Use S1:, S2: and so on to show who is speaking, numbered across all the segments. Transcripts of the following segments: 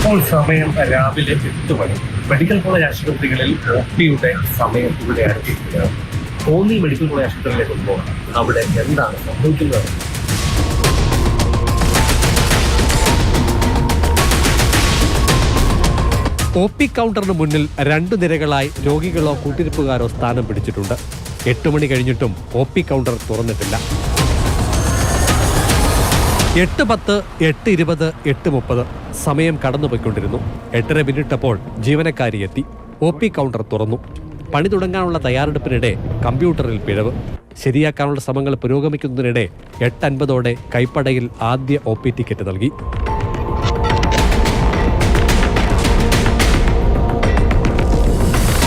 S1: ഇപ്പോൾ സമയം രാവിലെ 8 മണി. മെഡിക്കൽ കോളേജ് ആശുപത്രികളിൽ ഒപിയുടെ സമയം ഇവിടെ അടുത്തിരിക്കുകയാണ്. കോന്നി മെഡിക്കൽ കോളേജ് ആശുപത്രിയിലേക്ക് പോകണം. അവിടെ എന്താണ് സംഭവിക്കുന്നത്?
S2: ഒ.പി. കൗണ്ടറിന് മുന്നിൽ 2 നിരകളായി രോഗികളോ കൂട്ടിരിപ്പുകാരോ സ്ഥാനം പിടിച്ചിട്ടുണ്ട്. 8 മണി കഴിഞ്ഞിട്ടും ഒ.പി. കൗണ്ടർ തുറന്നിട്ടില്ല. 8:10, 8:20, 8:30 സമയം കടന്നുപോയിക്കൊണ്ടിരുന്നു. 8:30 മിനിറ്റപ്പോൾ ജീവനക്കാരി എത്തി. ഒ.പി. കൗണ്ടർ തുറന്നു. പണി തുടങ്ങാനുള്ള തയ്യാറെടുപ്പിനിടെ കമ്പ്യൂട്ടറിൽ പിഴവ്. ശരിയാക്കാനുള്ള ശ്രമങ്ങൾ പുരോഗമിക്കുന്നതിനിടെ 8:50 കൈപ്പടയിൽ ആദ്യ ഒ.പി. ടിക്കറ്റ് നൽകി.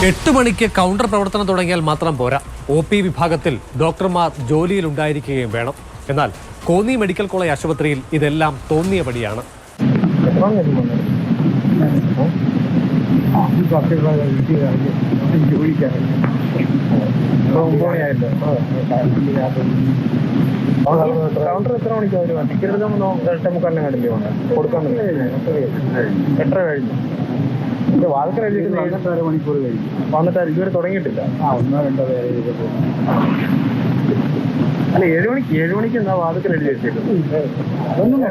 S2: 8 മണിക്ക് കൗണ്ടർ പ്രവർത്തനം തുടങ്ങിയാൽ മാത്രം പോരാ. ഒ.പി. വിഭാഗത്തിൽ ഡോക്ടർമാർ ജോലിയിലുണ്ടായിരിക്കുകയും വേണം. എന്നാൽ കോന്നി മെഡിക്കൽ കോളേജ് ആശുപത്രിയിൽ ഇതെല്ലാം തോന്നിയപടിയാണ്.
S3: കൗണ്ടർ എത്ര മണിക്കാണ് വരുവാ? ടിക്കറ്റ് എടുക്കുമ്പോൾ 8:45 കണ്ടില്ലേ കൊടുക്കാൻ 8:30 കഴിഞ്ഞു. വാതിക്കൽ എഴുതിയിട്ട് 1.5 മണിക്കൂർ കഴിഞ്ഞു വന്നിട്ട് ഇതുവരെ തുടങ്ങിയിട്ടില്ല. 1-2 പേര് അല്ല 7 മണിക്ക് എന്താ വാതിക്കൽ എഴുതി വെച്ചിട്ട് അതൊന്നും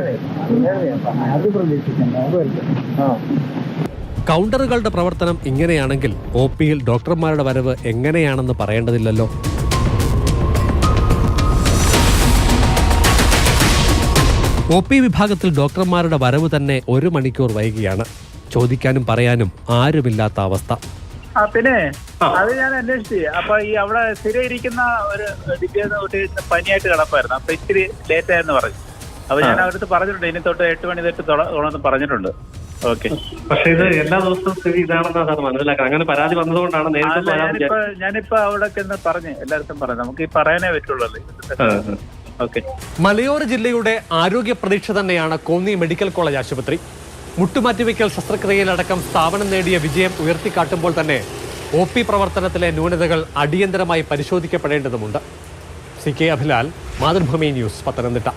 S3: അത് പ്രതീക്ഷിക്കണ്ട.
S2: കൗണ്ടറുകളുടെ പ്രവർത്തനം ഇങ്ങനെയാണെങ്കിൽ ഒ.പിയിൽ ഡോക്ടർമാരുടെ വരവ് എങ്ങനെയാണെന്ന് പറയേണ്ടതില്ലല്ലോ. ഒ.പി. വിഭാഗത്തിൽ ഡോക്ടർമാരുടെ വരവ് തന്നെ 1 മണിക്കൂർ വൈകിയാണ്. ചോദിക്കാനും പറയാനും ആരുമില്ലാത്ത അവസ്ഥ.
S4: പിന്നെ അത് ഞാൻ അന്വേഷിച്ചു. അപ്പൊ ഈ അവിടെ സ്ഥിരം ഇരിക്കുന്ന ഒരു പനിയായിട്ട് കിടപ്പായിരുന്നു. അപ്പൊ ഇച്ചിരി ലേറ്റ് ആയെന്ന് പറഞ്ഞു. അപ്പൊ ഞാൻ അവരടുത്ത് പറഞ്ഞിട്ടുണ്ട് ഇനി തൊട്ട് 8 മണി തൊട്ട് തുടങ്ങുമെന്ന് പറഞ്ഞിട്ടുണ്ട്. ഓക്കെ.
S1: പക്ഷേ ഇത് എല്ലാ ദിവസവും സ്ഥിതി ഇതാണെന്നാണ് മനസ്സിലാക്കുക. അങ്ങനെ പരാതി വന്നതുകൊണ്ടാണ്
S4: ഞാനിപ്പോ അവിടെ പറഞ്ഞ് എല്ലായിടത്തും പറഞ്ഞു. നമുക്ക് ഈ പറയാനേ പറ്റുള്ളൂ. ഓക്കെ.
S2: മലയോര ജില്ലയുടെ ആരോഗ്യ പ്രതീക്ഷ തന്നെയാണ് കോന്നി മെഡിക്കൽ കോളേജ് ആശുപത്രി. മുട്ടുമാറ്റിവെക്കൽ ശസ്ത്രക്രിയയിലടക്കം സ്ഥാപനം നേടിയ വിജയം ഉയർത്തിക്കാട്ടുമ്പോൾ തന്നെ ഒ.പി. പ്രവർത്തനത്തിലെ ന്യൂനതകൾ അടിയന്തരമായി പരിശോധിക്കപ്പെടേണ്ടതുണ്ട്. CK Abhilal, Mathrubhumi news, Pathanamthitta.